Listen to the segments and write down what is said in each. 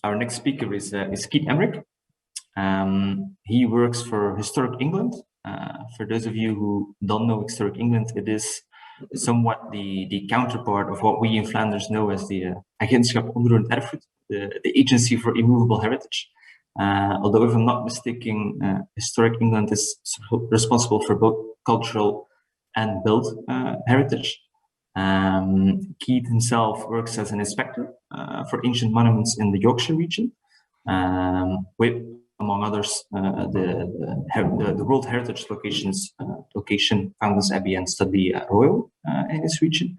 Our next speaker is Keith Emerick. He works for Historic England. For those of you who don't know Historic England, it is somewhat the counterpart of what we in Flanders know as the Agentschap Onroerend Erfgoed, the Agency for Immovable Heritage. Although, if I'm not mistaken, Historic England is responsible for both cultural and built heritage. Keith himself works as an inspector for ancient monuments in the Yorkshire region, with, among others, the World Heritage location, Fountains Abbey and Studley Royal in this region.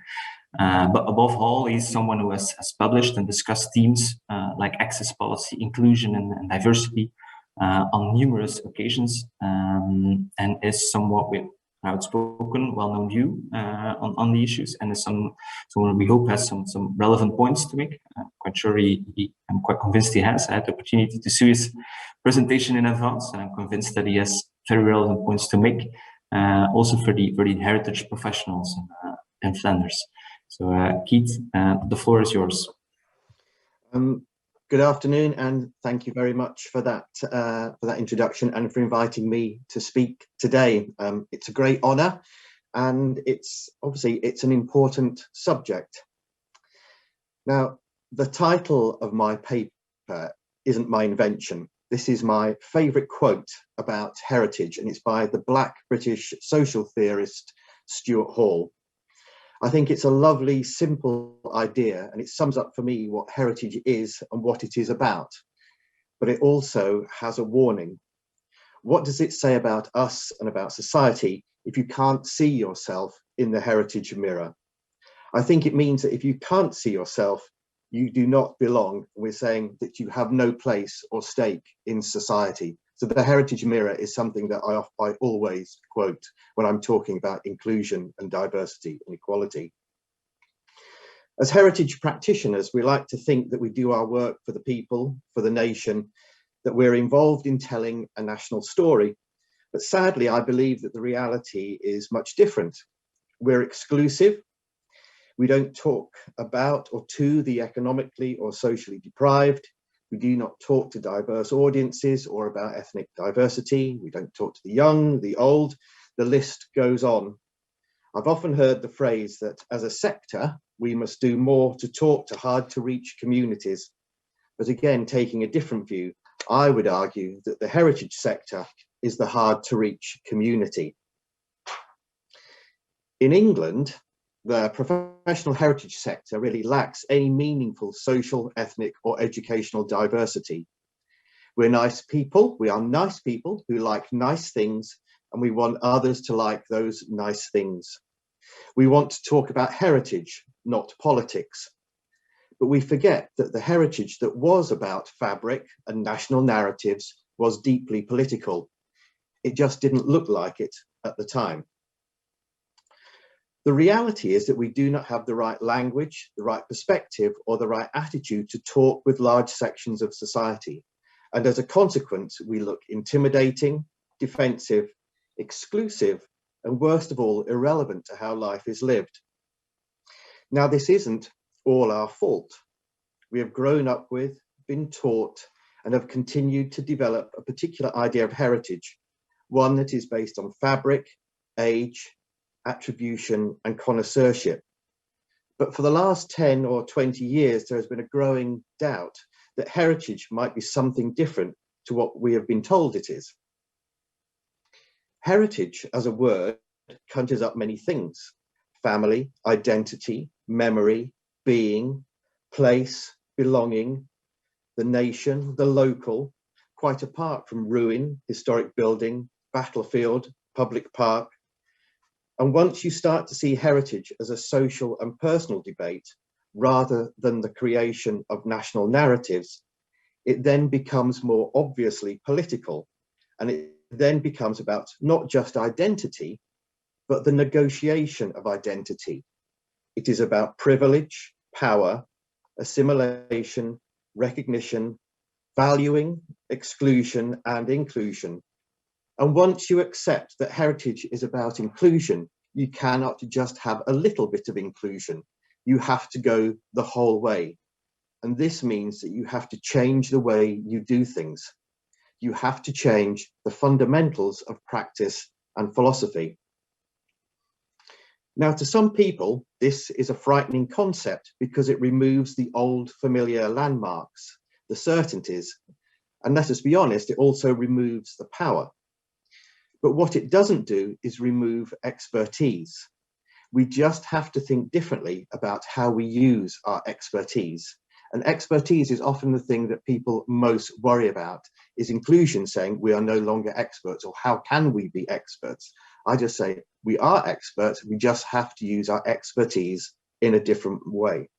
But above all, he's someone who has published and discussed themes like access policy, inclusion, and diversity on numerous occasions, and is somewhat with outspoken, well-known view on the issues, and is someone we hope has some relevant points to make. I'm quite sure I'm quite convinced he has. I had the opportunity to see his presentation in advance, and I'm convinced that he has very relevant points to make, also for the heritage professionals in Flanders. So, Keith, the floor is yours. Good afternoon, and thank you very much for that introduction and for inviting me to speak today. It's a great honour, and it's an important subject. Now, the title of my paper isn't my invention. This is my favourite quote about heritage, and it's by the Black British social theorist Stuart Hall. I think it's a lovely, simple idea, and it sums up for me what heritage is and what it is about. But it also has a warning. What does it say about us and about society if you can't see yourself in the heritage mirror? I think it means that if you can't see yourself, you do not belong. We're saying that you have no place or stake in society. So the heritage mirror is something that I always quote when I'm talking about inclusion and diversity and equality. As heritage practitioners, we like to think that we do our work for the people, for the nation, that we're involved in telling a national story. But sadly, I believe that the reality is much different. We're exclusive. We don't talk about or to the economically or socially deprived. We do not talk to diverse audiences or about ethnic diversity. We don't talk to the young, the old. The list goes on. I've often heard the phrase that as a sector, we must do more to talk to hard to reach communities. But again, taking a different view, I would argue that the heritage sector is the hard to reach community. In England, the professional heritage sector really lacks any meaningful social, ethnic, or educational diversity. We're nice people. We are nice people who like nice things, and we want others to like those nice things. We want to talk about heritage, not politics. But we forget that the heritage that was about fabric and national narratives was deeply political. It just didn't look like it at the time. The reality is that we do not have the right language, the right perspective, or the right attitude to talk with large sections of society. And as a consequence, we look intimidating, defensive, exclusive, and worst of all, irrelevant to how life is lived. Now, this isn't all our fault. We have grown up with, been taught, and have continued to develop a particular idea of heritage, one that is based on fabric, age, attribution, and connoisseurship. But for the last 10 or 20 years, there has been a growing doubt that heritage might be something different to what we have been told it is. Heritage as a word conjures up many things: family, identity, memory, being, place, belonging, the nation, the local, quite apart from ruin, historic building, battlefield, public park. And once you start to see heritage as a social and personal debate, rather than the creation of national narratives, it then becomes more obviously political. And it then becomes about not just identity, but the negotiation of identity. It is about privilege, power, assimilation, recognition, valuing, exclusion, and inclusion. And once you accept that heritage is about inclusion, you cannot just have a little bit of inclusion. You have to go the whole way. and this means that you have to change the way you do things. You have to change the fundamentals of practice and philosophy. Now, to some people, this is a frightening concept because it removes the old familiar landmarks, the certainties, and let us be honest, it also removes the power. But what it doesn't do is remove expertise. We just have to think differently about how we use our expertise. And expertise is often the thing that people most worry about, is inclusion saying we are no longer experts, or how can we be experts? I just say we are experts, we just have to use our expertise in a different way.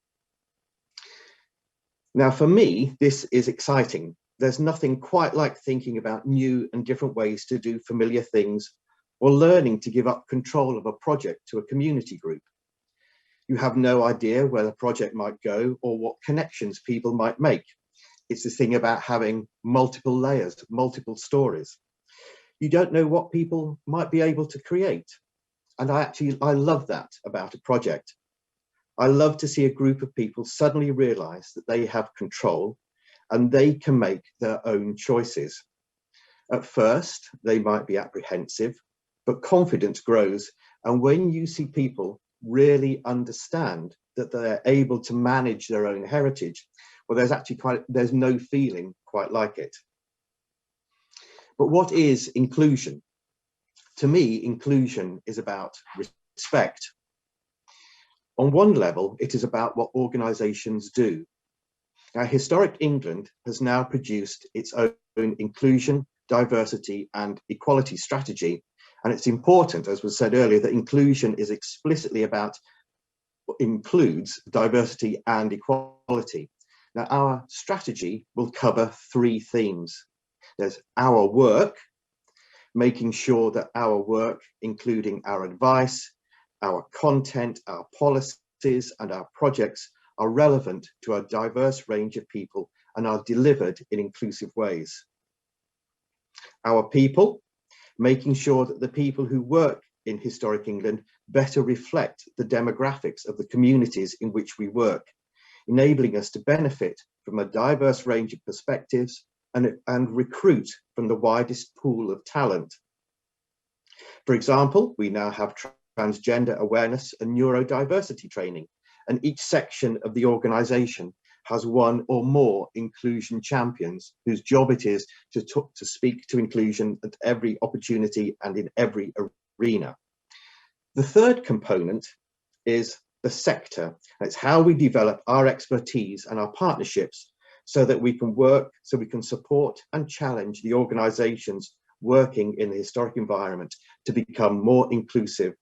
Now, for me, this is exciting. There's nothing quite like thinking about new and different ways to do familiar things, or learning to give up control of a project to a community group. You have no idea where the project might go or what connections people might make. It's the thing about having multiple layers, multiple stories. You don't know what people might be able to create. And I love that about a project. I love to see a group of people suddenly realize that they have control and they can make their own choices. At first, they might be apprehensive, but confidence grows. And when you see people really understand that they're able to manage their own heritage, well, there's no feeling quite like it. But what is inclusion? To me, inclusion is about respect. On one level, it is about what organizations do. Now, Historic England has now produced its own inclusion, diversity, and equality strategy. And it's important, as was said earlier, that inclusion is explicitly about, includes diversity and equality. Now, our strategy will cover three themes. There's our work, making sure that our work, including our advice, our content, our policies, and our projects are relevant to a diverse range of people and are delivered in inclusive ways. Our people, making sure that the people who work in Historic England better reflect the demographics of the communities in which we work, enabling us to benefit from a diverse range of perspectives and recruit from the widest pool of talent. For example, we now have transgender awareness and neurodiversity training, and each section of the organisation has one or more inclusion champions whose job it is to speak to inclusion at every opportunity and in every arena. The third component is the sector. It's how we develop our expertise and our partnerships so that we can work, so we can support and challenge the organisations working in the historic environment to become more inclusive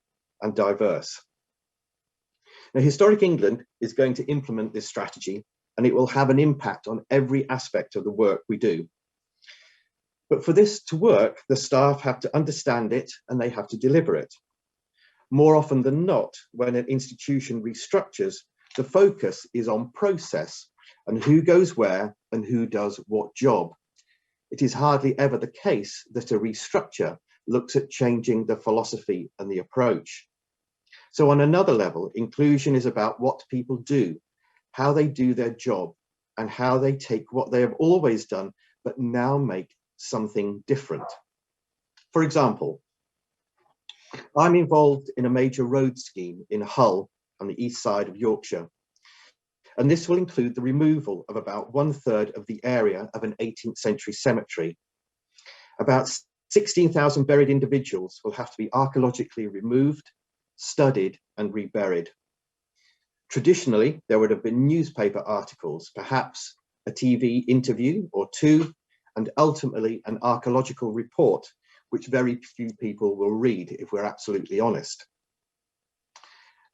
and diverse. Now, Historic England is going to implement this strategy, and it will have an impact on every aspect of the work we do. But for this to work, the staff have to understand it and they have to deliver it. More often than not, when an institution restructures, the focus is on process and who goes where and who does what job. It is hardly ever the case that a restructure looks at changing the philosophy and the approach. So on another level, inclusion is about what people do, how they do their job, and how they take what they have always done, but now make something different. For example, I'm involved in a major road scheme in Hull on the east side of Yorkshire. And this will include the removal of about 1/3 of the area of an 18th century cemetery. About 16,000 buried individuals will have to be archaeologically removed, studied, and reburied. Traditionally, there would have been newspaper articles, perhaps a TV interview or two, and ultimately an archaeological report, which very few people will read if we're absolutely honest.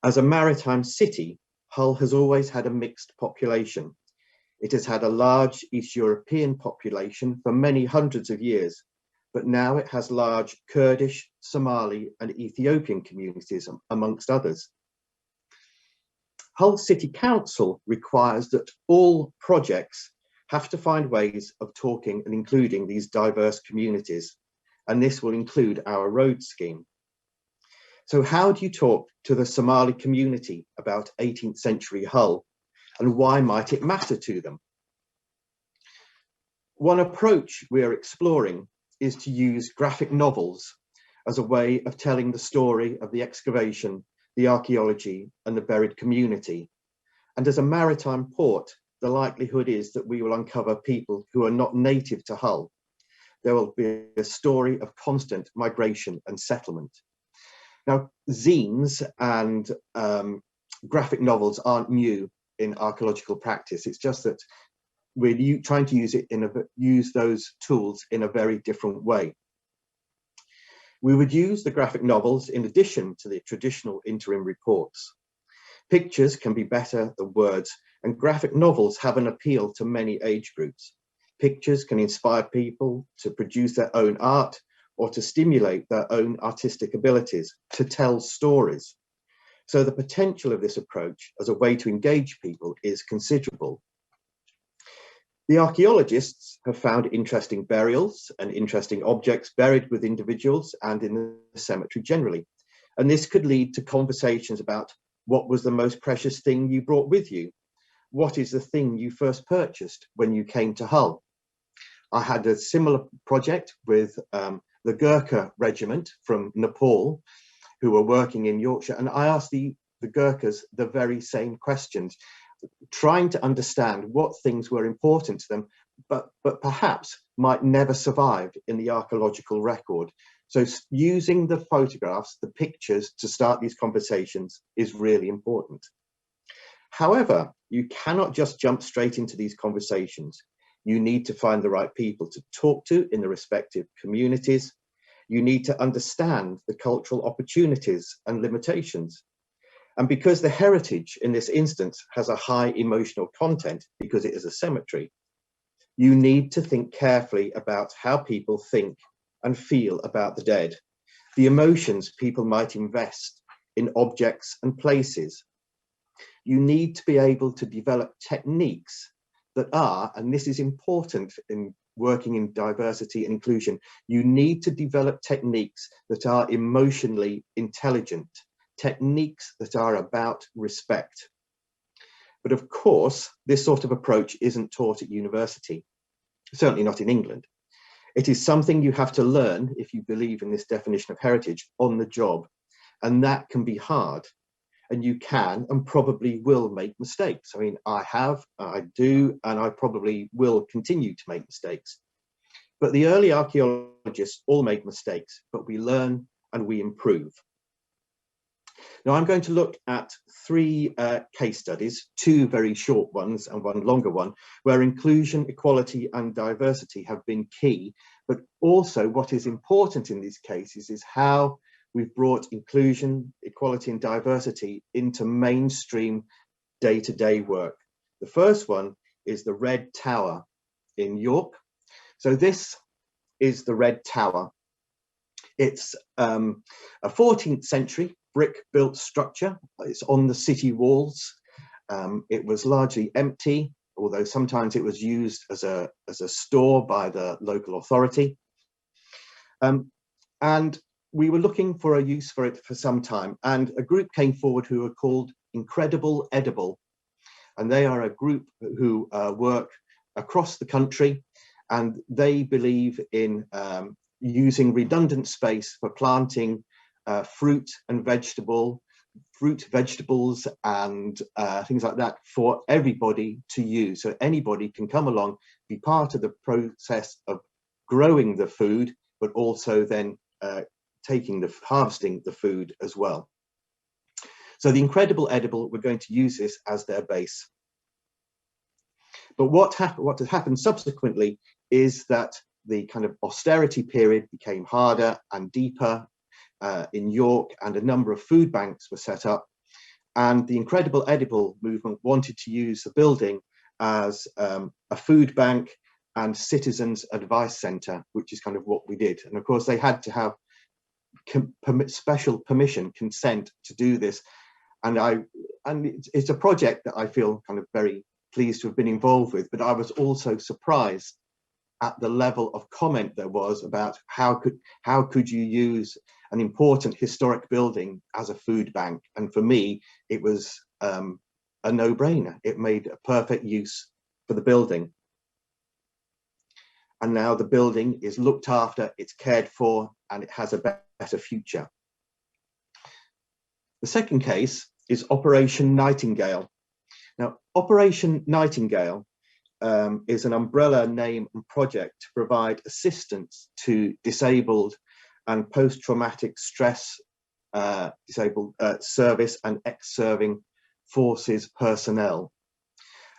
As a maritime city, Hull has always had a mixed population. It has had a large East European population for many hundreds of years, but now it has large Kurdish, Somali, and Ethiopian communities, amongst others. Hull City Council requires that all projects have to find ways of talking and including these diverse communities, and this will include our road scheme. So how do you talk to the Somali community about 18th century Hull? and why might it matter to them? One approach we're exploring is to use graphic novels as a way of telling the story of the excavation, the archaeology, and the buried community. And as a maritime port, the likelihood is that we will uncover people who are not native to Hull. There will be a story of constant migration and settlement. Now, zines and graphic novels aren't new in archaeological practice. It's just that we're trying to use those tools in a very different way. We would use the graphic novels in addition to the traditional interim reports. Pictures can be better than words, and graphic novels have an appeal to many age groups. Pictures can inspire people to produce their own art or to stimulate their own artistic abilities, to tell stories. So the potential of this approach as a way to engage people is considerable. The archaeologists have found interesting burials and interesting objects buried with individuals and in the cemetery generally. And this could lead to conversations about what was the most precious thing you brought with you? What is the thing you first purchased when you came to Hull? I had a similar project with the Gurkha regiment from Nepal who were working in Yorkshire, and I asked the Gurkhas the very same questions, trying to understand what things were important to them, but perhaps might never survive in the archaeological record. So using the photographs, the pictures to start these conversations is really important. However, you cannot just jump straight into these conversations. You need to find the right people to talk to in the respective communities. You need to understand the cultural opportunities and limitations. And because the heritage in this instance has a high emotional content, because it is a cemetery, you need to think carefully about how people think and feel about the dead, the emotions people might invest in objects and places. You need to be able to develop techniques that are, and this is important in working in diversity and inclusion, you need to develop techniques that are emotionally intelligent, techniques that are about respect. But of course, this sort of approach isn't taught at university, certainly not in England. It is something you have to learn, if you believe in this definition of heritage, on the job. And that can be hard. And you can and probably will make mistakes. I mean, I have, I do, and I probably will continue to make mistakes. But the early archaeologists all make mistakes, but we learn and we improve. Now I'm going to look at three case studies, two very short ones and one longer one, where inclusion, equality and diversity have been key, but also what is important in these cases is how we've brought inclusion, equality and diversity into mainstream day-to-day work. The first one is the Red Tower in York. So this is the Red Tower. It's a 14th century brick-built structure. It's on the city walls. It was largely empty, although sometimes it was used as a store by the local authority. And we were looking for a use for it for some time, and a group came forward who are called Incredible Edible. And they are a group who work across the country, and they believe in using redundant space for planting fruit, vegetables and things like that for everybody to use. So anybody can come along, be part of the process of growing the food, but also then harvesting the food as well. So the Incredible Edible, we're going to use this as their base. But what has happened subsequently is that the kind of austerity period became harder and deeper in York, and a number of food banks were set up. And the Incredible Edible movement wanted to use the building as a food bank and citizens advice centre, which is kind of what we did. And of course, they had to have special permission, consent to do this. And it's a project that I feel kind of very pleased to have been involved with, but I was also surprised at the level of comment there was about how could you use an important historic building as a food bank. And for me, it was a no-brainer. It made a perfect use for the building. And now the building is looked after, it's cared for, and it has a better future. The second case is Operation Nightingale. Now, Operation Nightingale is an umbrella name and project to provide assistance to disabled and post-traumatic stress disabled service and ex-serving forces personnel.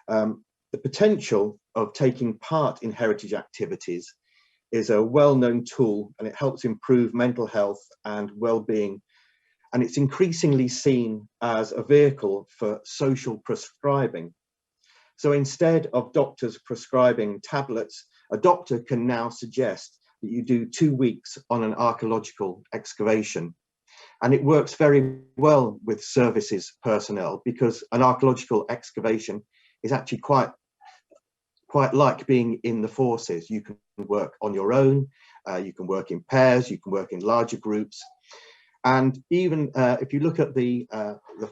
The potential of taking part in heritage activities is a well-known tool, and it helps improve mental health and well-being. And it's increasingly seen as a vehicle for social prescribing. So instead of doctors prescribing tablets, a doctor can now suggest that you do 2 weeks on an archaeological excavation. And it works very well with services personnel, because an archaeological excavation is actually quite like being in the forces. You can work on your own, you can work in pairs, you can work in larger groups. And even if you look at the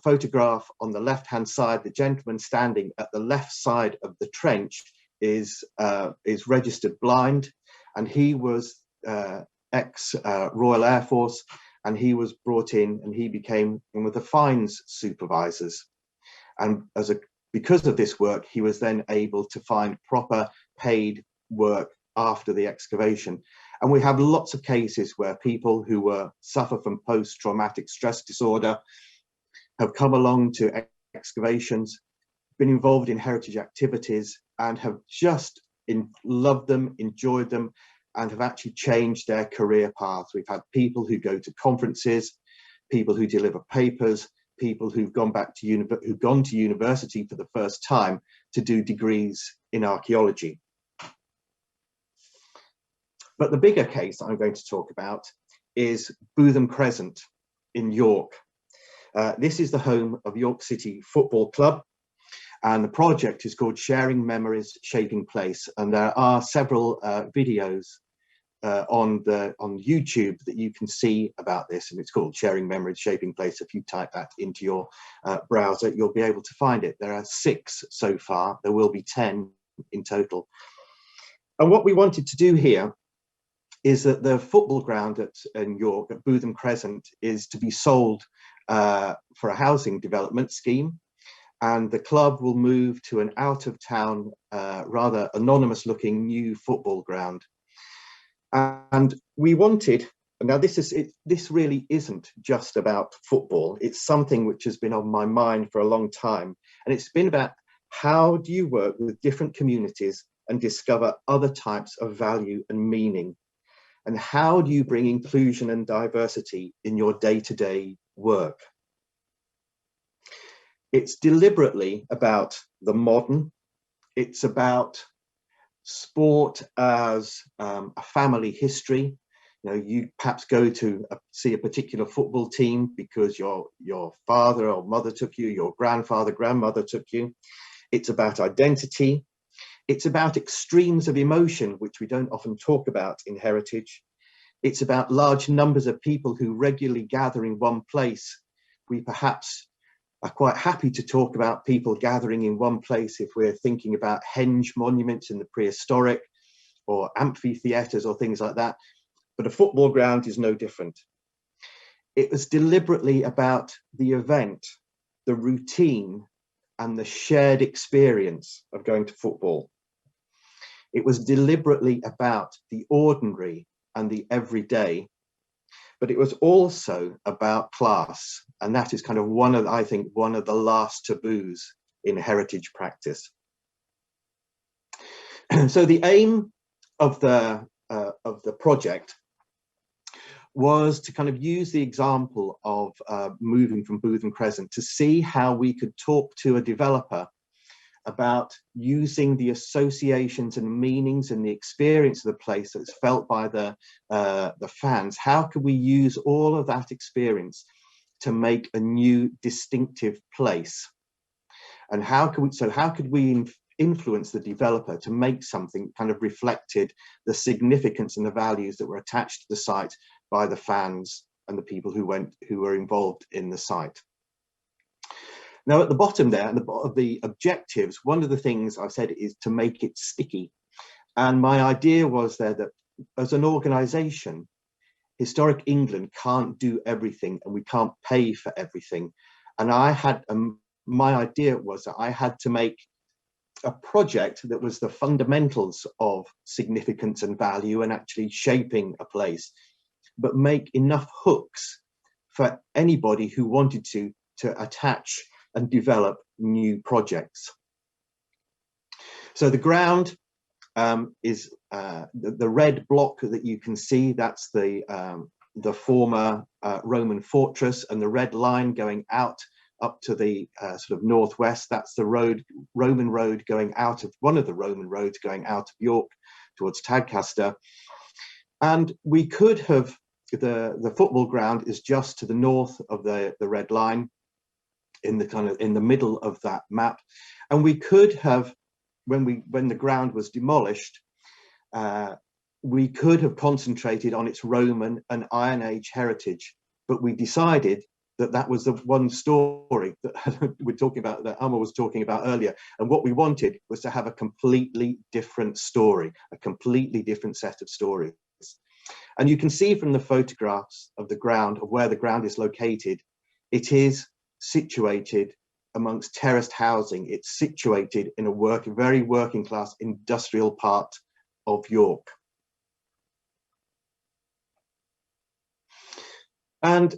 photograph on the left-hand side, the gentleman standing at the left side of the trench is registered blind, and he was ex-Royal Air Force, and he was brought in and he became one of the fines supervisors. And because of this work, he was then able to find proper paid work after the excavation. And we have lots of cases where people who suffer from post-traumatic stress disorder have come along to excavations, been involved in heritage activities, and have just loved them, enjoyed them, and have actually changed their career paths. We've had people who go to conferences, people who deliver papers, people who've gone to university for the first time to do degrees in archaeology. But the bigger case I'm going to talk about is Bootham Crescent in York. This is the home of York City Football Club, and the project is called Sharing Memories, Shaping Place. And there are several videos on YouTube that you can see about this, and it's called Sharing Memories, Shaping Place. If you type that into your browser, you'll be able to find it. There are 6 so far. There will be 10 in total. And what we wanted to do here is that the football ground in York, at Bootham Crescent, is to be sold for a housing development scheme, and the club will move to an out-of-town, rather anonymous-looking new football ground. And we wanted, now this really isn't just about football, it's something which has been on my mind for a long time, and it's been about how do you work with different communities and discover other types of value and meaning, and how do you bring inclusion and diversity in your day-to-day work. It's deliberately about the modern, it's about sport as a family history. You know, you perhaps go to see a particular football team because your father or mother took you, your grandfather, grandmother took you. It's about identity. It's about extremes of emotion, which we don't often talk about in heritage. It's about large numbers of people who regularly gather in one place. We perhaps are quite happy to talk about people gathering in one place if we're thinking about henge monuments in the prehistoric, or amphitheatres or things like that. But a football ground is no different. It was deliberately about the event, the routine, and the shared experience of going to football. It was deliberately about the ordinary and the everyday, but it was also about class. And that is kind of I think one of the last taboos in heritage practice. So the aim of the project was to kind of use the example of moving from Bootham Crescent to see how we could talk to a developer about using the associations and meanings and the experience of the place that's felt by the fans. How could we use all of that experience to make a new distinctive place? And how could we influence the developer to make something kind of reflected the significance and the values that were attached to the site by the fans and the people who were involved in the site? Now at the bottom there, of the objectives, one of the things I've said is to make it sticky. And my idea was there that as an organisation, Historic England can't do everything and we can't pay for everything. And I had, my idea was that I had to make a project that was the fundamentals of significance and value and actually shaping a place, but make enough hooks for anybody who wanted to attach and develop new projects. So the ground is the red block that you can see. That's the former Roman fortress, and the red line going out up to the sort of northwest. That's the Roman road going out of one of the Roman roads going out of York towards Tadcaster. And we could have the football ground is just to the north of the red line, in the middle of that map. And we could have, when the ground was demolished, we could have concentrated on its Roman and Iron Age heritage, but we decided that that was the one story that we're talking about, that Amma was talking about earlier. And what we wanted was to have a completely different story, a completely different set of stories. And you can see from the photographs of the ground, of where the ground is located, it is situated amongst terraced housing. It's situated in a very working class industrial part of York. And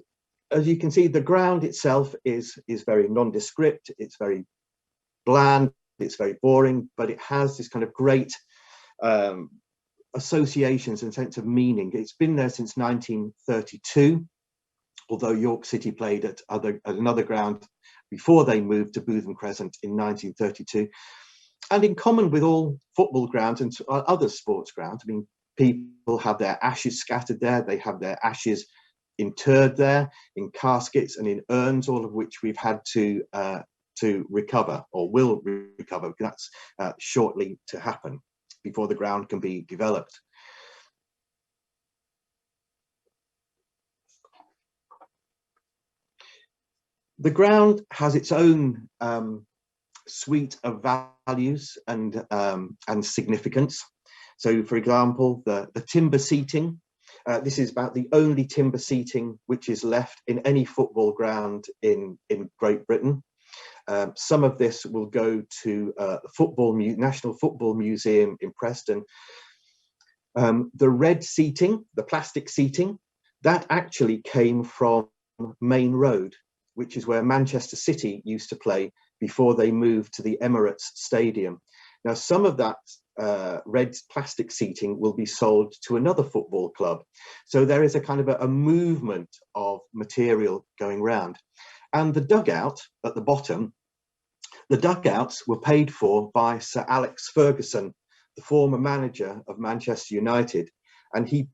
as you can see, the ground itself is very nondescript, it's very bland, it's very boring, but it has this kind of great associations and sense of meaning. It's been there since 1932, although York City played at another ground before they moved to Bootham Crescent in 1932. And in common with all football grounds and other sports grounds, I mean, people have their ashes scattered there, they have their ashes interred there in caskets and in urns, all of which we've had to recover, or will recover, because that's shortly to happen before the ground can be developed. The ground has its own suite of values and significance. So, for example, the timber seating. This is about the only timber seating which is left in any football ground in Great Britain. Some of this will go to the National Football Museum in Preston. The red seating, the plastic seating, that actually came from Main Road, which is where Manchester City used to play before they moved to the Emirates Stadium. Now, some of that red plastic seating will be sold to another football club. So there is a kind of a movement of material going round. And the dugout at the bottom, the dugouts were paid for by Sir Alex Ferguson, the former manager of Manchester United. And he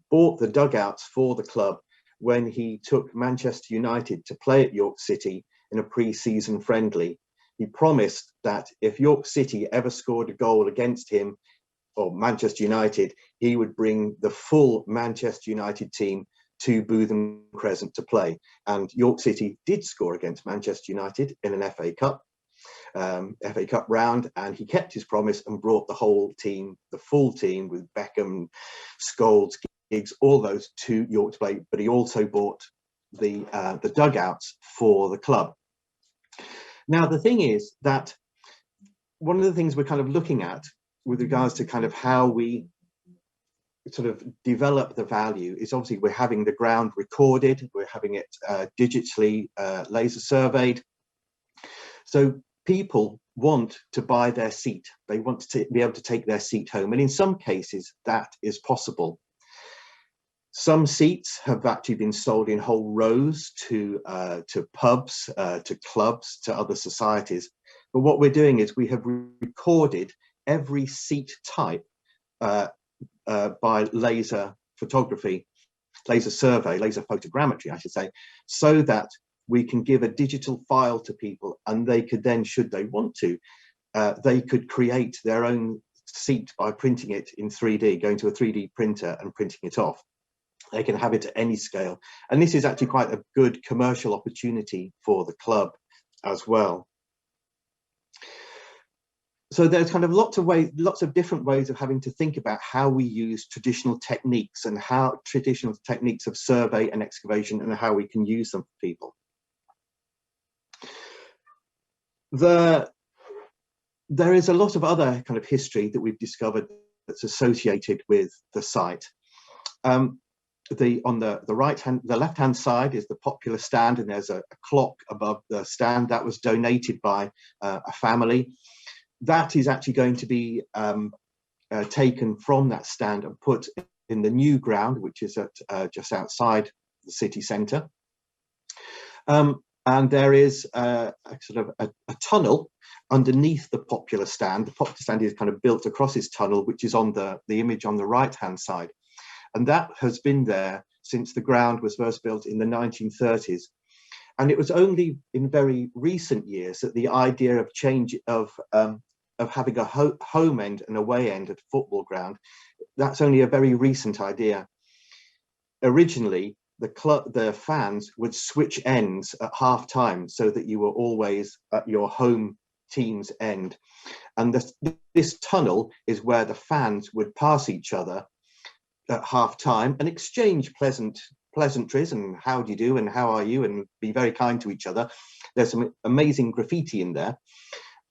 bought the dugouts for the club when he took Manchester United to play at York City in a pre-season friendly. He promised that if York City ever scored a goal against him, or Manchester United, he would bring the full Manchester United team to Bootham Crescent to play. And York City did score against Manchester United in an FA Cup round, and he kept his promise and brought the whole team, the full team, with Beckham, Scholes, Giggs, all those, to York to play. But he also bought the dugouts for the club. Now, the thing is that one of the things we're kind of looking at with regards to kind of how we sort of develop the value is, obviously we're having the ground recorded, we're having it digitally laser surveyed. So people want to buy their seat, they want to be able to take their seat home, and in some cases that is possible. Some seats have actually been sold in whole rows to pubs, to clubs, to other societies. But what we're doing is we have recorded every seat type by laser photography, laser survey, laser photogrammetry, I should say, so that we can give a digital file to people, and they could then, should they want to, they could create their own seat by printing it in 3D, going to a 3D printer and printing it off. They can have it at any scale. And this is actually quite a good commercial opportunity for the club as well. So there's kind of lots of different ways of having to think about how we use traditional techniques and how traditional techniques of survey and excavation and how we can use them for people. There is a lot of other kind of history that we've discovered that's associated with the site. On the left-hand side is the popular stand, and there's a clock above the stand that was donated by a family. That is actually going to be taken from that stand and put in the new ground, which is at just outside the city centre. And there is a tunnel underneath the popular stand. The popular stand is kind of built across this tunnel, which is on the image on the right-hand side. And that has been there since the ground was first built in the 1930s. And it was only in very recent years that the idea of change of having a home end and away end at a football ground, that's only a very recent idea. Originally, the fans would switch ends at half time so that you were always at your home team's end. And this tunnel is where the fans would pass each other at half time and exchange pleasantries and how do you do and how are you and be very kind to each other. There's some amazing graffiti in there.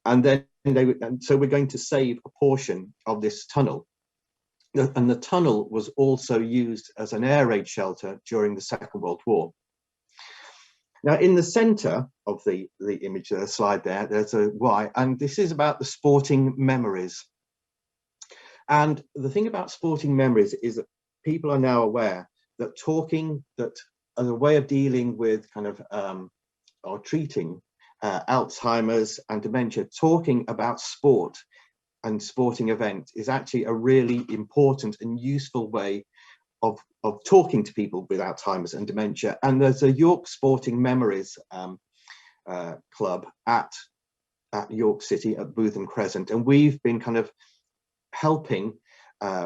And then so we're going to save a portion of this tunnel. And the tunnel was also used as an air raid shelter during the Second World War. Now, in the center of the image, the slide there's a Y, and this is about the sporting memories. And the thing about sporting memories is that people are now aware that that as a way of dealing with kind of or treating Alzheimer's and dementia, talking about sport and sporting events is actually a really important and useful way of talking to people with Alzheimer's and dementia. And there's a York Sporting Memories club at York City at Bootham Crescent, and we've been kind of helping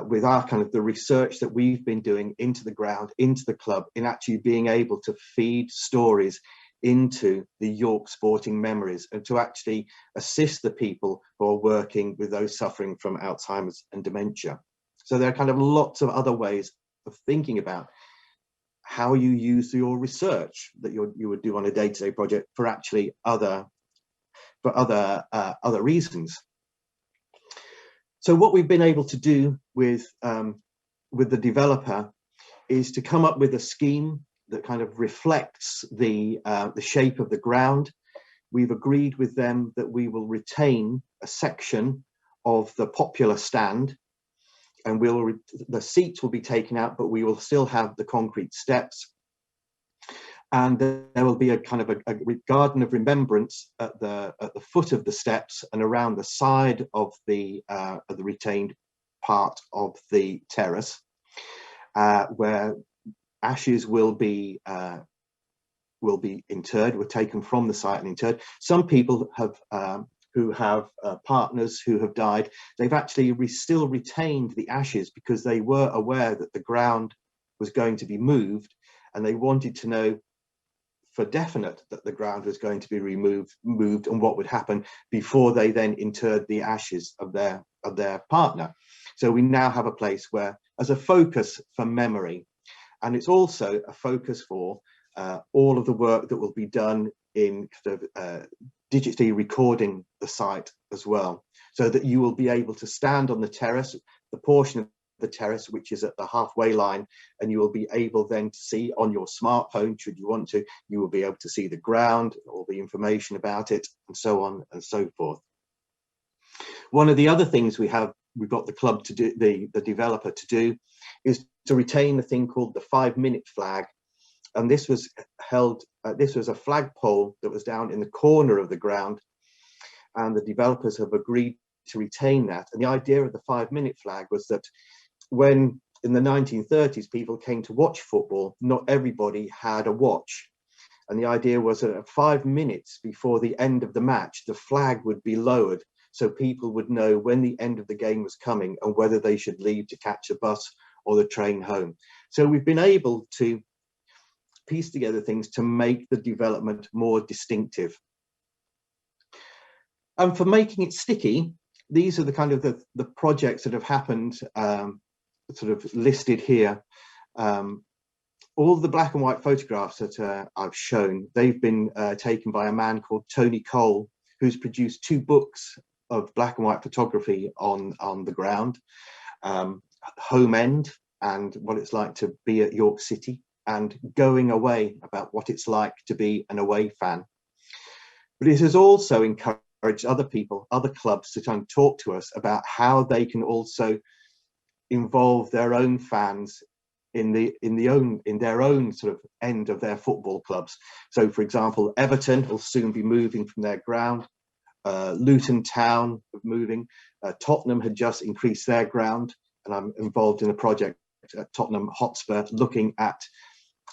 with our kind of the research that we've been doing into the ground, into the club, in actually being able to feed stories into the York Sporting Memories and to actually assist the people who are working with those suffering from Alzheimer's and dementia. So there are kind of lots of other ways of thinking about how you use your research that you would do on a day-to-day project for actually other reasons. So what we've been able to do with the developer is to come up with a scheme that kind of reflects the shape of the ground. We've agreed with them that we will retain a section of the popular stand, and the seats will be taken out, but we will still have the concrete steps. And there will be a kind of a garden of remembrance at the foot of the steps and around the side of the retained part of the terrace, where ashes will be interred, were taken from the site and interred. Some people who have partners who have died, they've actually still retained the ashes because they were aware that the ground was going to be moved, and they wanted to know for definite that the ground was going to be moved and what would happen before they then interred the ashes of their partner. So we now have a place where, as a focus for memory, and it's also a focus for all of the work that will be done in kind of digitally recording the site as well, so that you will be able to stand on the terrace, the portion of the terrace which is at the halfway line, and you will be able then to see on your smartphone, should you want to, you will be able to see the ground, all the information about it, and so on and so forth. One of the other things we've got the club to do, the developer to do, is to retain a thing called the 5-minute flag. And this was held, this was a flagpole that was down in the corner of the ground, and the developers have agreed to retain that. And the idea of the 5-minute flag was that when in the 1930s people came to watch football, not everybody had a watch. And the idea was that at 5 minutes before the end of the match, the flag would be lowered so people would know when the end of the game was coming and whether they should leave to catch a bus or the train home. So we've been able to piece together things to make the development more distinctive. And for making it sticky, these are the kind of the projects that have happened, sort of listed here. All the black and white photographs that I've shown, they've been taken by a man called Tony Cole, who's produced 2 books of black and white photography on the ground, Home End and what it's like to be at York City, and Going Away, about what it's like to be an away fan. But it has also encouraged other people, other clubs, to try and talk to us about how they can also involve their own fans in their own sort of end of their football clubs. So, for example, Everton will soon be moving from their ground. Luton Town moving. Tottenham had just increased their ground, and I'm involved in a project at Tottenham Hotspur looking at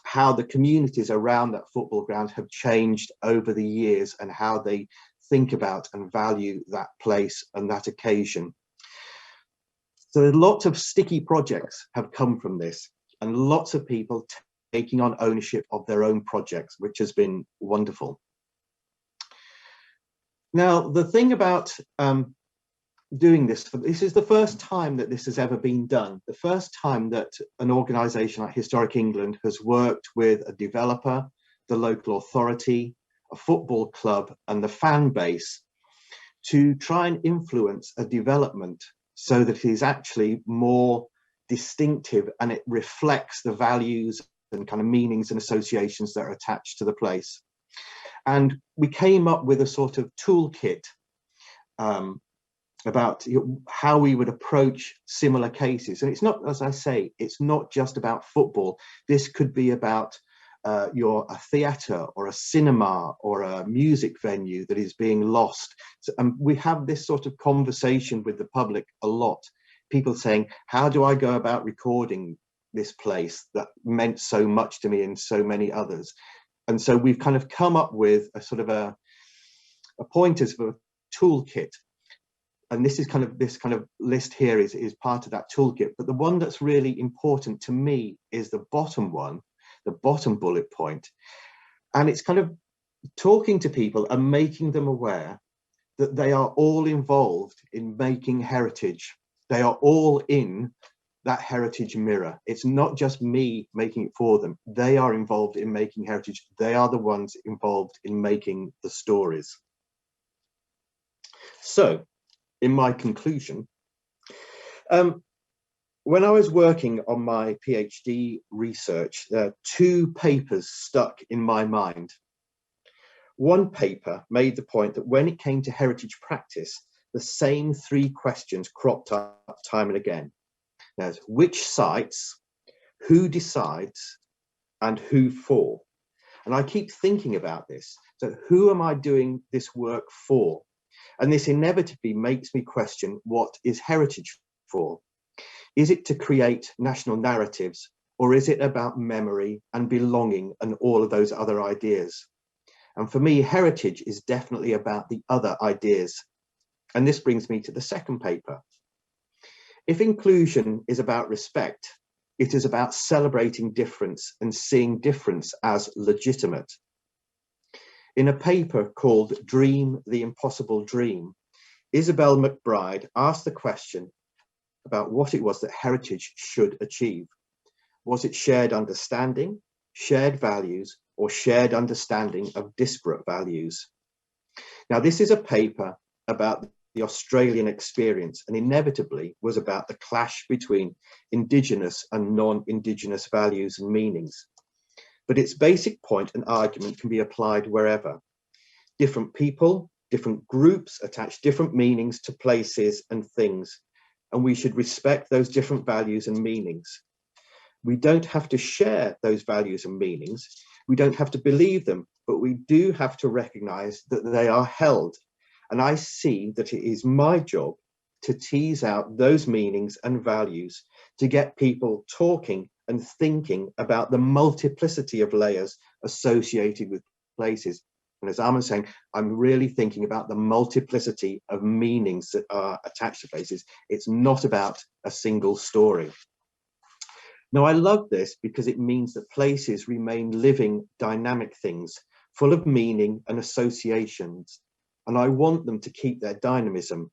how the communities around that football ground have changed over the years and how they think about and value that place and that occasion. So lots of sticky projects have come from this, and lots of people taking on ownership of their own projects, which has been wonderful. Now, the thing about doing this is the first time that this has ever been done. The first time that an organisation like Historic England has worked with a developer, the local authority, a football club, and the fan base to try and influence a development so that it is actually more distinctive and it reflects the values and kind of meanings and associations that are attached to the place. And we came up with a sort of toolkit about how we would approach similar cases. And it's not, as I say, it's not just about football. This could be about a theatre or a cinema or a music venue that is being lost. So, we have this sort of conversation with the public a lot. People saying, how do I go about recording this place that meant so much to me and so many others? And so we've kind of come up with a sort of a pointers for a toolkit. And this kind of list here is part of that toolkit. But the one that's really important to me is the bottom one, the bottom bullet point. And it's kind of talking to people and making them aware that they are all involved in making heritage. They are all in that heritage mirror. It's not just me making it for them. They are involved in making heritage. They are the ones involved in making the stories. So, in my conclusion, when I was working on my PhD research, there are 2 papers stuck in my mind. One paper made the point that when it came to heritage practice, the same 3 questions cropped up time and again. There's which sites, who decides, and who for. And I keep thinking about this. So who am I doing this work for? And this inevitably makes me question, what is heritage for? Is it to create national narratives, or is it about memory and belonging and all of those other ideas? And for me, heritage is definitely about the other ideas. And this brings me to the second paper. If inclusion is about respect, it is about celebrating difference and seeing difference as legitimate. In a paper called Dream the Impossible Dream, Isabel McBride asked the question about what it was that heritage should achieve. Was it shared understanding, shared values, or shared understanding of disparate values? Now, this is a paper about the Australian experience, and inevitably was about the clash between Indigenous and non-Indigenous values and meanings. But its basic point and argument can be applied wherever. Different people, different groups attach different meanings to places and things, and we should respect those different values and meanings. We don't have to share those values and meanings. We don't have to believe them, but we do have to recognize that they are held. And I see that it is my job to tease out those meanings and values, to get people talking and thinking about the multiplicity of layers associated with places. And as Armin's saying, I'm really thinking about the multiplicity of meanings that are attached to places. It's not about a single story. Now, I love this because it means that places remain living, dynamic things, full of meaning and associations. and I want them to keep their dynamism.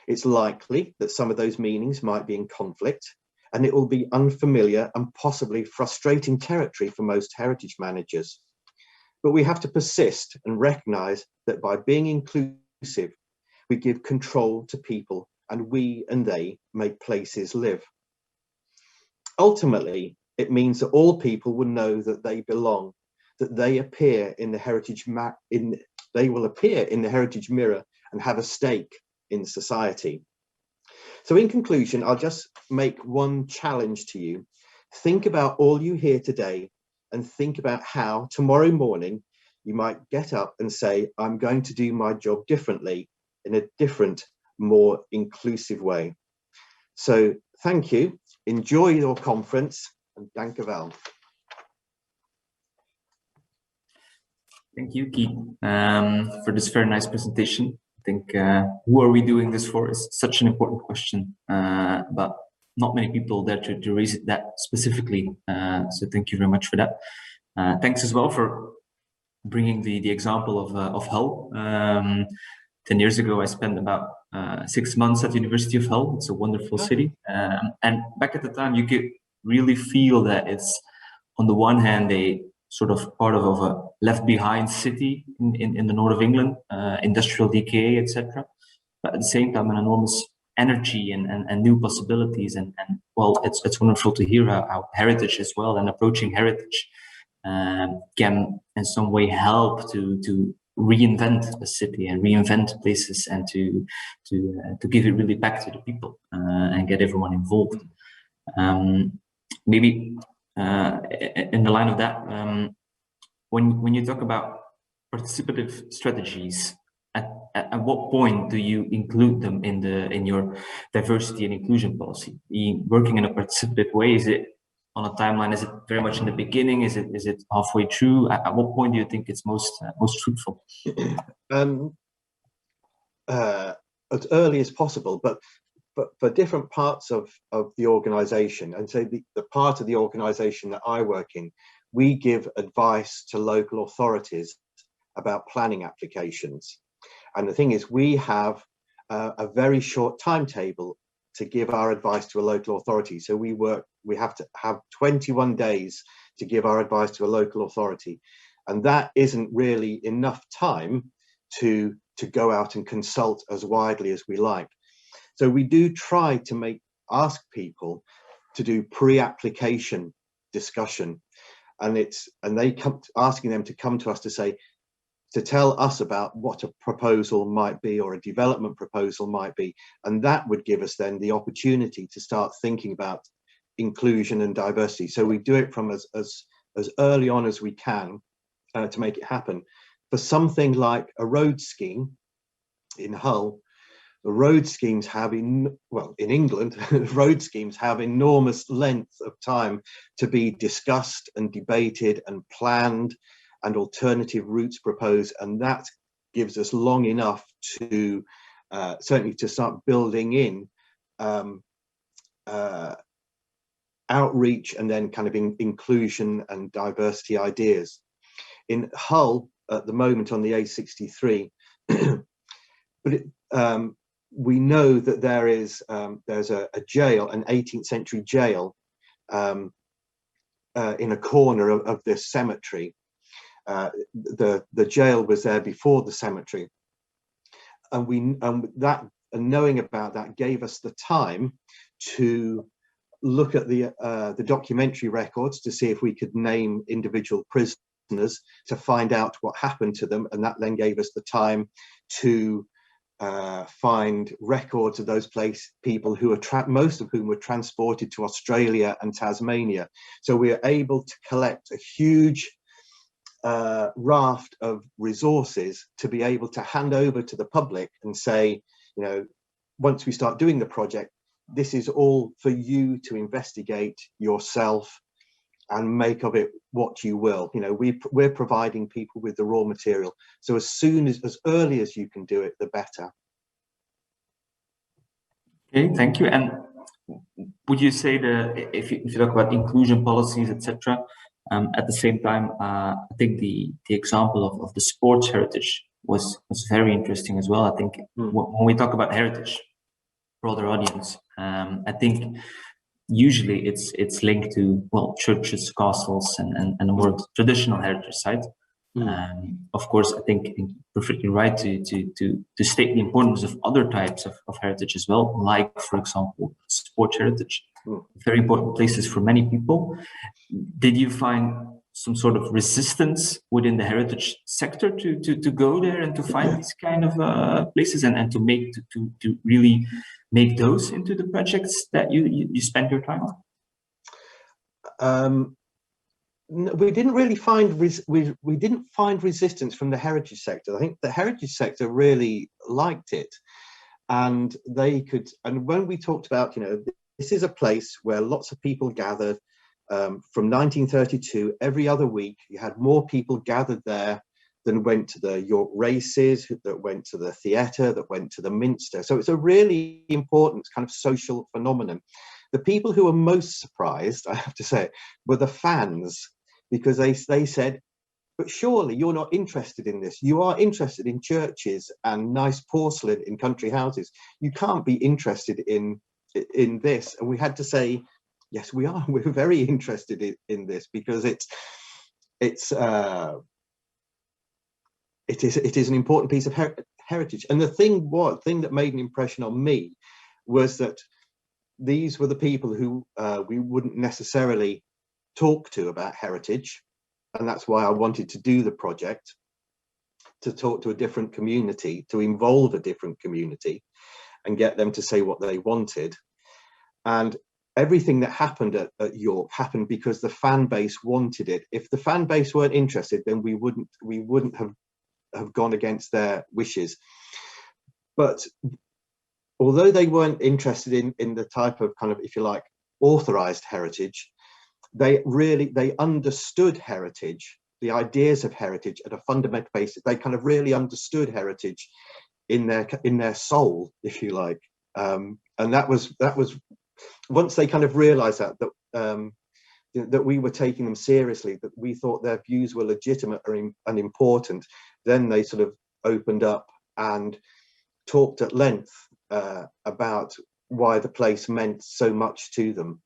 It's likely that some of those meanings might be in conflict, and it will be unfamiliar and possibly frustrating territory for most heritage managers. But we have to persist and recognise that by being inclusive, we give control to people, and we and they make places live. Ultimately, it means that all people will know that they belong, that they appear in the heritage they will appear in the heritage mirror and have a stake in society. So in conclusion, I'll just make one challenge to you. Think about all you hear today and think about how tomorrow morning you might get up and say, I'm going to do my job differently in a different, more inclusive way. So thank you. Enjoy your conference and dank u wel. Thank you, Keith, for this very nice presentation. I think who are we doing this for is such an important question, but not many people dare to raise it that specifically. So thank you very much for that. Thanks as well for bringing the example of Hull. 10 years ago, I spent about 6 months at the University of Hull. It's a wonderful city. And back at the time, you could really feel that it's, on the one hand, a sort of part of a left behind city in the north of England, industrial decay, etc. But at the same time, an enormous energy and new possibilities. And well, it's wonderful to hear how heritage as well, and approaching heritage can in some way help to reinvent a city and reinvent places, and to give it really back to the people and get everyone involved. Maybe in the line of that, when you talk about participative strategies, at what point do you include them in your diversity and inclusion policy? Working in a participative way, is it on a timeline? Is it very much in the beginning? Is it halfway through? At what point do you think it's most fruitful? As early as possible, but for different parts of the organization, and so the part of the organization that I work in, we give advice to local authorities about planning applications. And the thing is, we have a very short timetable to give our advice to a local authority. So we have to have 21 days to give our advice to a local authority. And that isn't really enough time to go out and consult as widely as we like. So we do try to ask people to do pre-application discussion, and they come asking them to come to us to tell us about what a proposal might be, or a development proposal might be, and that would give us then the opportunity to start thinking about inclusion and diversity. So we do it from as early on as we can to make it happen. For something like a road scheme in Hull, the road schemes have in England, road schemes have enormous length of time to be discussed and debated and planned, and alternative routes proposed, and that gives us long enough to certainly to start building in outreach and then kind of inclusion and diversity ideas. In Hull at the moment on the A63, but we know that there's a jail, an 18th century jail in a corner of this cemetery. The jail was there before the cemetery, and knowing about that gave us the time to look at the documentary records to see if we could name individual prisoners, to find out what happened to them, and that then gave us the time to find records of those people who were most of whom were transported to Australia and Tasmania. So we were able to collect a huge raft of resources to be able to hand over to the public and say, once we start doing the project, this is all for you to investigate yourself and make of it what you will. We're providing people with the raw material. So as early as you can do it, the better. Okay, thank you. And would you say that if you talk about inclusion policies, etc., at the same time, I think the example of the sports heritage was very interesting as well. I think when we talk about heritage, broader audience, I think usually it's linked to, well, churches, castles, and a more traditional heritage side. Of course, I think you're perfectly right to state the importance of other types of heritage as well, like, for example, sports heritage. Very important places for many people. Did you find some sort of resistance within the heritage sector to go there and to find these kind of places and to really make those into the projects that you spend your time on? We didn't really find we didn't find resistance from the heritage sector. I think the heritage sector really liked it, and they could. And when we talked about, this is a place where lots of people gathered. From 1932, every other week, you had more people gathered there than went to the York races, that went to the theatre, that went to the Minster. So it's a really important kind of social phenomenon. The people who were most surprised, I have to say, were the fans, because they said, but surely you're not interested in this. You are interested in churches and nice porcelain in country houses. You can't be interested in this. And we had to say, yes, we are. We're very interested in this, because it is an important piece of heritage. And the thing that made an impression on me was that these were the people who we wouldn't necessarily talk to about heritage, and that's why I wanted to do the project, to talk to a different community, to involve a different community, and get them to say what they wanted. And everything that happened at York happened because the fan base wanted it. If the fan base weren't interested, then we wouldn't have gone against their wishes. But although they weren't interested in the type of kind of, if you like, authorized heritage, they understood heritage, the ideas of heritage at a fundamental basis. They kind of really understood heritage in their soul, if you like. And that was once they kind of realized that we were taking them seriously, that we thought their views were legitimate and important, then they sort of opened up and talked at length about why the place meant so much to them.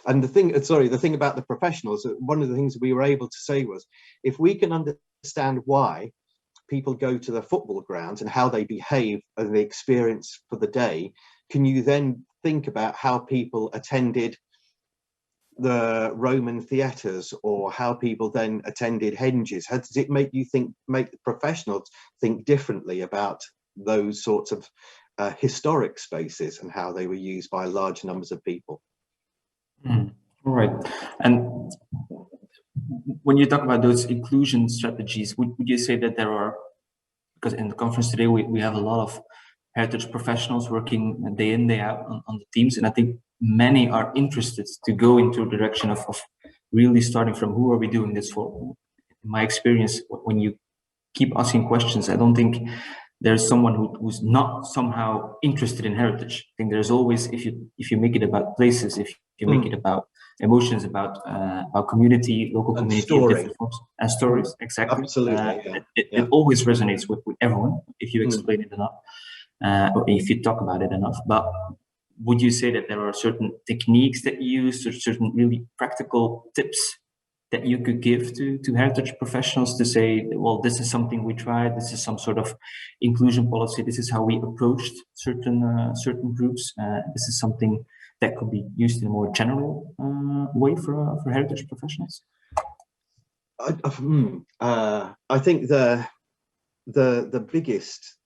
And the thing about the professionals, one of the things we were able to say was, if we can understand why people go to the football grounds and how they behave and the experience for the day, can you then think about how people attended the Roman theatres, or how people then attended henges? How does it make the professionals think differently about those sorts of historic spaces and how they were used by large numbers of people? All right. And when you talk about those inclusion strategies, would you say that there are, because in the conference today we have a lot of heritage professionals working day in, day out on the teams, and I think many are interested to go into the direction of really starting from, who are we doing this for? In my experience, when you keep asking questions, I don't think there's someone who's not somehow interested in heritage. I think there's always, if you make it about places, if you make it about emotions, about community, local and community, story. different forms and stories, exactly. Absolutely, It always resonates with everyone if you explain it enough, or if you talk about it enough. But would you say that there are certain techniques that you use, or certain really practical tips that you could give to heritage professionals to say, well, this is something we tried, this is some sort of inclusion policy, this is how we approached certain groups, this is something that could be used in a more general way for heritage professionals? I think the biggest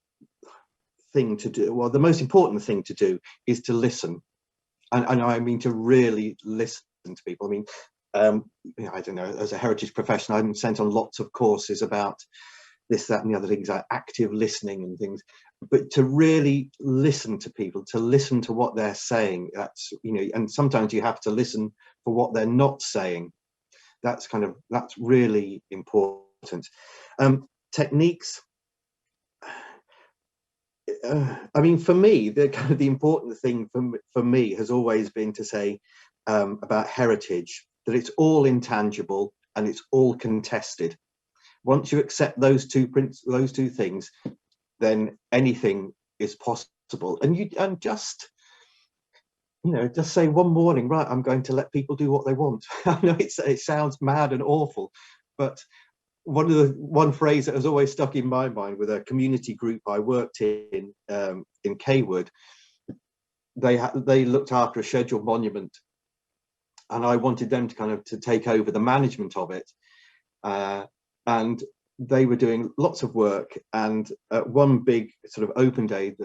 thing to do, well, the most important thing to do, is to listen, and I mean to really listen to people. I mean, I don't know, as a heritage professional, I'm sent on lots of courses about this, that, and the other things, like active listening and things. But to really listen to people, to listen to what they're saying, that's, and sometimes you have to listen for what they're not saying. That's really important. Techniques. I mean, for me, the important thing for me has always been to say about heritage that it's all intangible and it's all contested. once you accept those two things, then anything is possible. And just say one morning, right, I'm going to let people do what they want. I know it sounds mad and awful, but one phrase that has always stuck in my mind with a community group I worked in Kaywood, they looked after a scheduled monument, and I wanted them to take over the management of it, and they were doing lots of work. And at one big sort of open day,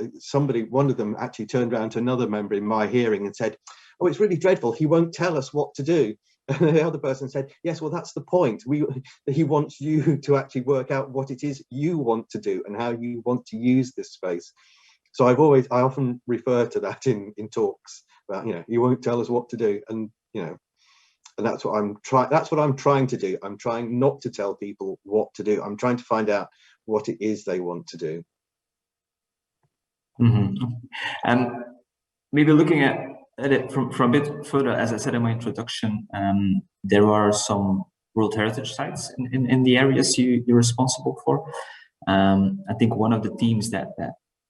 one of them actually turned around to another member in my hearing and said, "Oh, it's really dreadful. He won't tell us what to do." And the other person said, "Yes, well, that's the point. He wants you to actually work out what it is you want to do and how you want to use this space." So I often refer to that in talks about, you won't tell us what to do, and and that's what I'm trying to do. I'm trying not to tell people what to do. I'm trying to find out what it is they want to do. And maybe looking at it from a bit further, as I said in my introduction, there are some World Heritage Sites in the areas you're responsible for. I think one of the themes that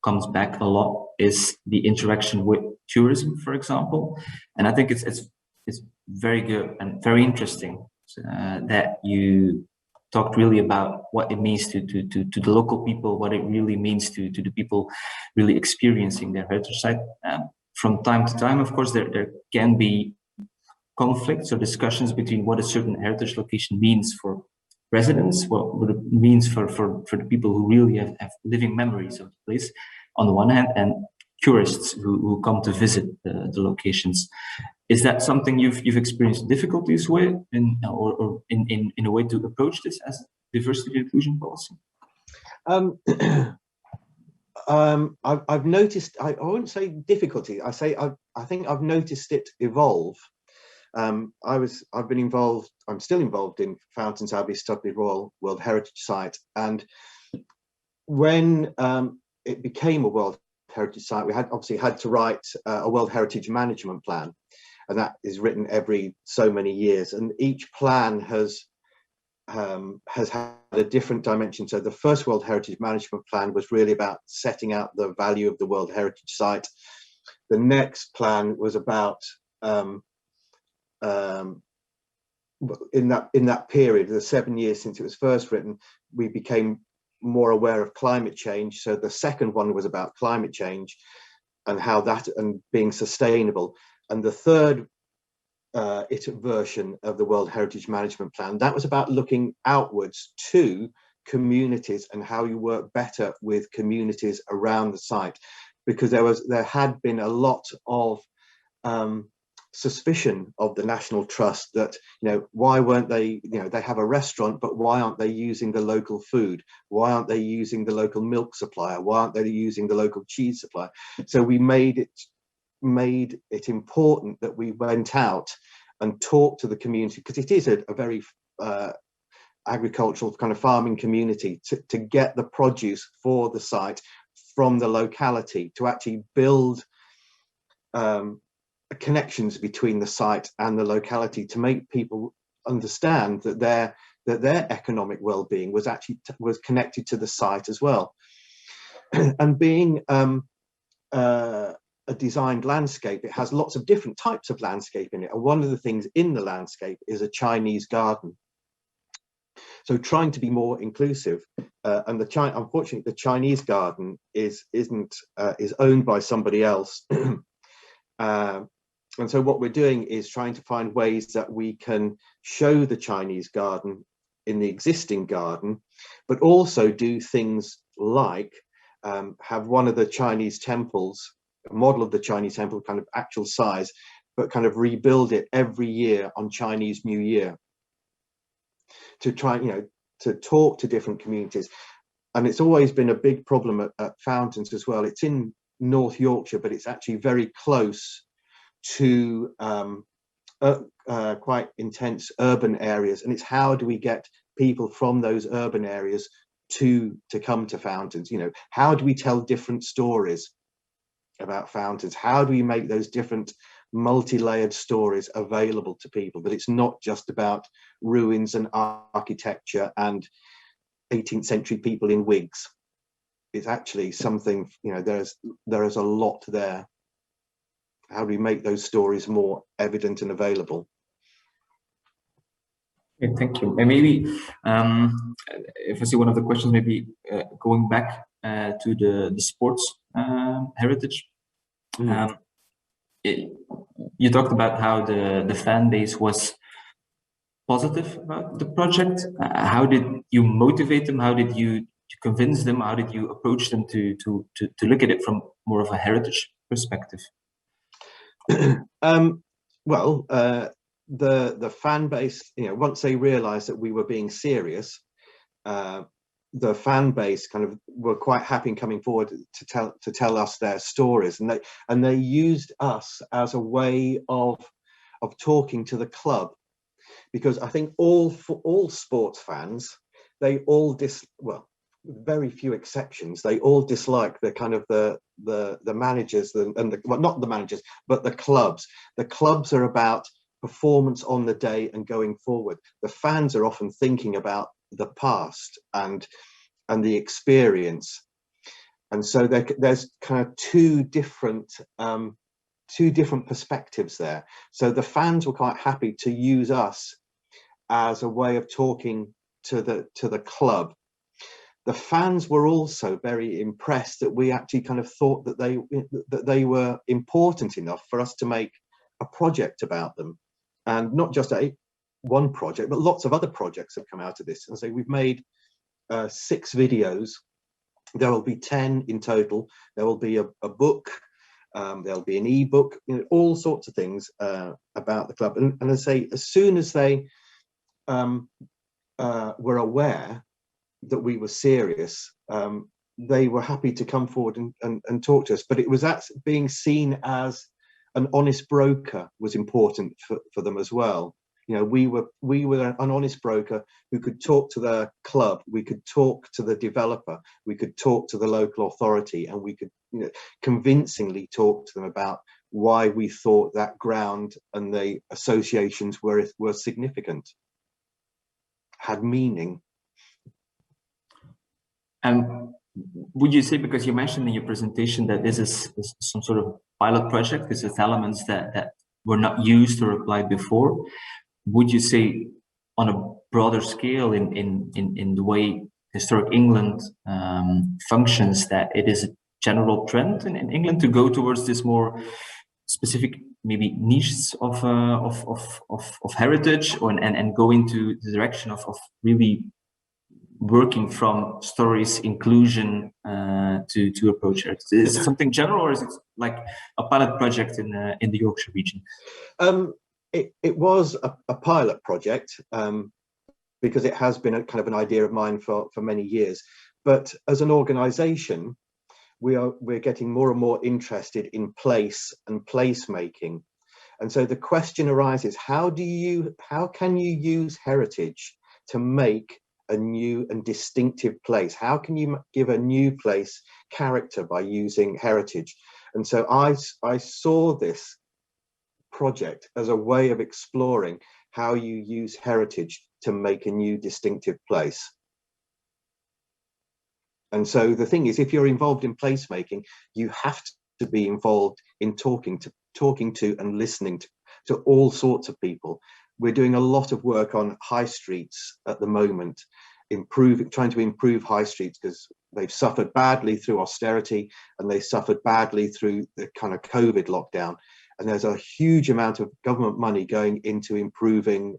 comes back a lot is the interaction with tourism, for example. And I think it's very good and very interesting that you talked really about what it means to the local people, what it really means to the people really experiencing their heritage site. From time to time, of course, there can be conflicts or discussions between what a certain heritage location means for residents, what it means for the people who really have living memories of the place on the one hand, and tourists who come to visit the locations. Is that something you've experienced difficulties with in a way to approach this as diversity and inclusion policy? I've noticed, I wouldn't say difficulty, I think I've noticed it evolve. I'm still involved in Fountains Abbey Studley Royal World Heritage Site, and when it became a World Heritage Site, we obviously had to write a World Heritage Management Plan, and that is written every so many years, and each plan has had a different dimension. So the first World Heritage Management Plan was really about setting out the value of the World Heritage Site. The next plan was about in that period, the 7 years since it was first written, we became more aware of climate change. So the second one was about climate change and how that and being sustainable. And the third version of the World Heritage Management Plan, that was about looking outwards to communities and how you work better with communities around the site, because there had been a lot of suspicion of the National Trust that, why weren't they, they have a restaurant, but why aren't they using the local food? Why aren't they using the local milk supplier? Why aren't they using the local cheese supplier? So we made it important that we went out and talked to the community, because it is a very agricultural kind of farming community, to get the produce for the site from the locality, to actually build connections between the site and the locality, to make people understand that their economic well-being was connected to the site as well. And being a designed landscape, it has lots of different types of landscape in it, and one of the things in the landscape is a Chinese garden. So trying to be more inclusive, and unfortunately the Chinese garden is owned by somebody else. And so what we're doing is trying to find ways that we can show the Chinese garden in the existing garden, but also do things like have one of the Chinese temples, a model of the Chinese temple, kind of actual size, but kind of rebuild it every year on Chinese New Year, to try, to talk to different communities. And it's always been a big problem at Fountains as well. It's in North Yorkshire, but it's actually very close to quite intense urban areas, and it's how do we get people from those urban areas to come to Fountains? How do we tell different stories about Fountains? How do we make those different multi-layered stories available to people, that it's not just about ruins and architecture and 18th century people in wigs. It's actually something, you know, there is a lot there. How do we make those stories more evident and available? Okay, thank you. And maybe if I see one of the questions, maybe going back to the sports heritage. You talked about how the fan base was positive about the project. How did you motivate them? How did you convince them? How did you approach them to look at it from more of a heritage perspective? Well, the fan base, you know, once they realized that we were being serious, the fan base kind of were quite happy in coming forward to tell us their stories, and they used us as a way of talking to the club, because I think all sports fans, they all well, very few exceptions, they all dislike the kind of the managers well, not the managers, but the clubs. The clubs are about performance on the day and going forward. The fans are often thinking about the past and the experience, and so there's kind of two different perspectives there. So the fans were quite happy to use us as a way of talking to the club. The fans were also very impressed that we actually kind of thought that they were important enough for us to make a project about them, and not just one project, but lots of other projects have come out of this. And so we've made 6 videos. There will be 10 in total. There will be a book. There'll be an ebook. You know, all sorts of things about the club. And I say, as soon as they were aware that we were serious, they were happy to come forward and talk to us. But it was that being seen as an honest broker was important for them as well. You know, we were an honest broker who could talk to the club, we could talk to the developer, we could talk to the local authority, and we could, you know, convincingly talk to them about why we thought that ground and the associations were significant, had meaning. And would you say, because you mentioned in your presentation that this is some sort of pilot project, this is elements that were not used or applied before, would you say on a broader scale in the way historic England functions, that it is a general trend in England to go towards this more specific maybe niches of heritage, and go into the direction of really working from stories inclusion to approach it? Is it something general, or is it like a pilot project in the Yorkshire region? It was a pilot project, because it has been a kind of an idea of mine for many years. But as an organisation, we're getting more and more interested in place and placemaking. And so the question arises, how can you use heritage to make a new and distinctive place? How can you give a new place character by using heritage? And so I saw this project as a way of exploring how you use heritage to make a new distinctive place. And so the thing is, if you're involved in placemaking, you have to be involved in talking to and listening to all sorts of people. We're doing a lot of work on high streets at the moment, trying to improve high streets, because they've suffered badly through austerity and they suffered badly through the kind of COVID lockdown. And there's a huge amount of government money going into improving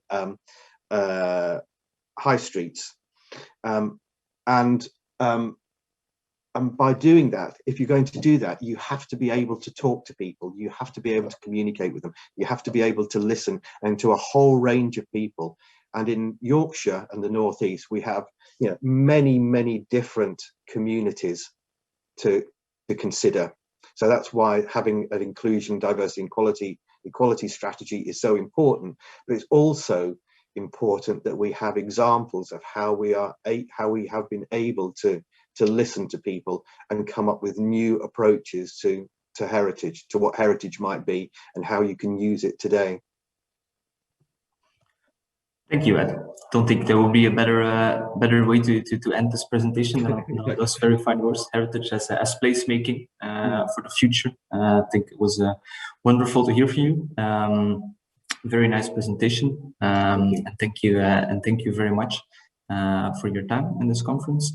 high streets. And by doing that, if you're going to do that, you have to be able to talk to people. You have to be able to communicate with them. You have to be able to listen, and to a whole range of people. And in Yorkshire and the North East, we have, you know, many different communities to consider. So that's why having an inclusion, diversity, and equality strategy is so important. But it's also important that we have examples of how we have been able to listen to people and come up with new approaches to heritage, to what heritage might be and how you can use it today. Thank you, Ed. Don't think there will be a better way to end this presentation than those very fine words, heritage as placemaking for the future. I think it was wonderful to hear from you. Very nice presentation, and thank you very much for your time in this conference.